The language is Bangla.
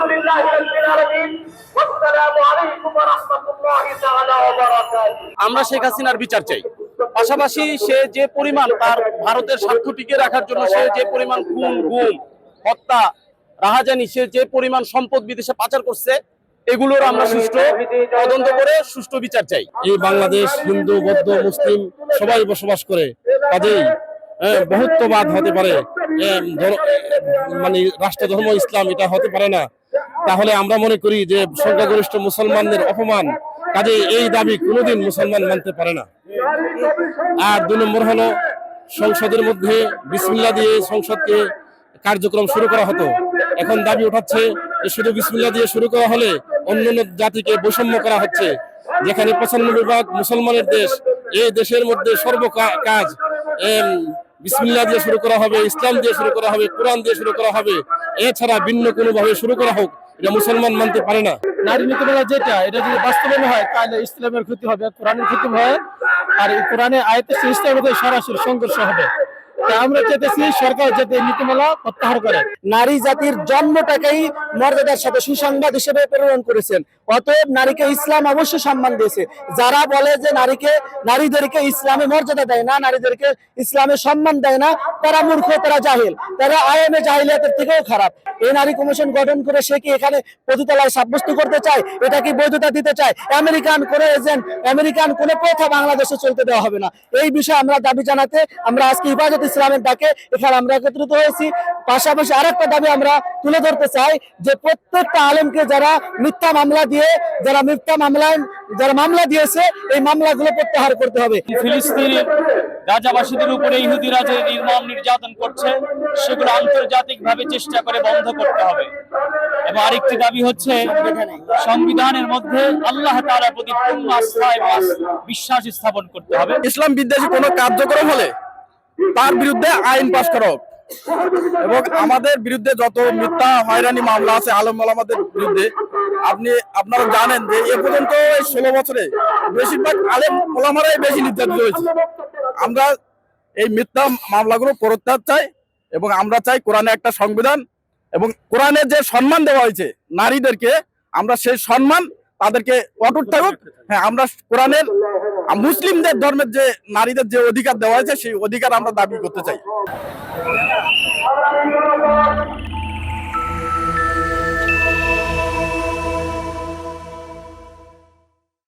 আলহামদুলিল্লাহি রাব্বিল আলামিন। আসসালামু আলাইকুম ওয়া রাহমাতুল্লাহি তাআলা ওয়া বারাকাতুহু। আমরা শেখ হাসিনার বিচার চাই। পাশাপাশি সে যে পরিমাণ তার ভারতের স্বার্থ টিকিয়ে রাখার জন্য সে যে পরিমাণ খুন, গুম, হত্যা, রাহাজানি, সে যে পরিমাণ সম্পদ বিদেশে পাচার করছে, এগুলোর আমরা সুষ্ঠু তদন্ত করে সুষ্ঠু বিচার চাই। এই বাংলাদেশ হিন্দু, বৌদ্ধ, মুসলিম সবাই বসবাস করে, কাজেই বহুত্ববাদ হতে পারে, মানে রাষ্ট্র ধর্ম ইসলাম এটা হতে পারে না। তাহলে আমরা মনে করি যে সংখ্যাগরিষ্ঠ মুসলমানদের অপমান, কাজে এই দাবি কোনোদিন মুসলমান মানতে পারে না। আর 2 নম্বর হলো, সংসদের মধ্যে বিসমিল্লাহ দিয়ে সংসদকে কার্যক্রম শুরু করা হতো। এখন দাবি উঠাচ্ছে যে শুধু বিসমিল্লাহ দিয়ে শুরু করা হলে অন্যান্য জাতিকে বৈষম্য করা হচ্ছে। যেখানে 95% মুসলমানের দেশ, এই দেশের মধ্যে কাজ বিসমিল্লাহ দিয়ে শুরু করা হবে, ইসলাম দিয়ে শুরু করা হবে, কোরআন দিয়ে শুরু করা হবে। এছাড়া ভিন্ন কোনো ভাবে শুরু করা হোক, এটা মুসলমান মানতে পারে না। নারী নীতিমালা যেটা, এটা যদি বাস্তবায়ন হয় তাহলে ইসলামের ক্ষতি হবে, কোরআনের ক্ষতি হয়। আর এই কোরআনে আয়াতে ইসলামের মধ্যে সরাসরি সংঘর্ষ হবে। আমরা চাইতেছি সরকার যাতে নীতিমালা প্রত্যাহার করে। নারী জাতির জন্মটাকেই মর্যাদার সাথে সুসংবাদ হিসেবে প্রেরণ করেছেন। অতএব নারীকে ইসলাম অবশ্যই সম্মান দিয়েছে। যারা বলে যে নারীদেরকে ইসলামে মর্যাদা দেয় না, নারীদেরকে ইসলামে সম্মান দেয় না, তারা মূর্খ, তারা জাহিল, তারা আইএমএ জাহিলিয়াতের থেকেও খারাপ। এই নারী কমিশন গঠন করে সে কি এখানে পতিতালয় সাব্যস্ত করতে চায়? এটা কি বৈধতা দিতে চায়? আমেরিকান কোন এজেন্ট, আমেরিকান কোন প্রথা বাংলাদেশে চলতে দেওয়া হবে না। এই বিষয়ে আমরা দাবি জানাতে আমরা আজকে হেফাজত ইসলামের ডাকে এখানে আমরা একত্রিত হয়েছি। পাশাপাশি আরেকটা দাবি আমরা তুলে ধরতে চাই যে প্রত্যেকটা আলেমকে যারা মিথ্যা মামলা দিয়েছে, এই মামলাগুলো প্রত্যাহার করতে হবে। ফিলিস্তিনের গাজাবাসীদের উপরে ইহুদিরা যে নির্যাতন করছে, সেগুলো আন্তর্জাতিকভাবে চেষ্টা করে বন্ধ করতে হবে। এবং আরেকটি দাবি হচ্ছে সংবিধানের মধ্যে আল্লাহ তাআলার প্রতি পূর্ণ আস্থা এবং বিশ্বাস স্থাপন করতে হবে। ইসলাম বিদ্বেষী কোনো কার্যক্রম হলে তার বিরুদ্ধে আইন পাশ করা হোক, এবং আমাদের বিরুদ্ধে যত মিথ্যা হয়রানি মামলা আছে আলেম ওলামাদের বিরুদ্ধে, আপনারা জানেন যে এ পর্যন্ত 16 বছরে বেশিরভাগ আলেম ওলামারাই বেশি নির্যাতিত হয়েছে। আমরা এই মিথ্যা মামলাগুলো প্রত্যাহার চাই, এবং আমরা চাই কোরআনে একটা সংবিধান এবং কোরআনে যে সম্মান দেওয়া হয়েছে নারীদেরকে, আমরা সেই সম্মান তাদেরকে অটুট থাকুক। হ্যাঁ, আমরা কোরআনের মুসলিমদের ধর্মের যে নারীদের যে অধিকার দেওয়া হয়েছে, সেই অধিকার আমরা দাবি করতে চাই।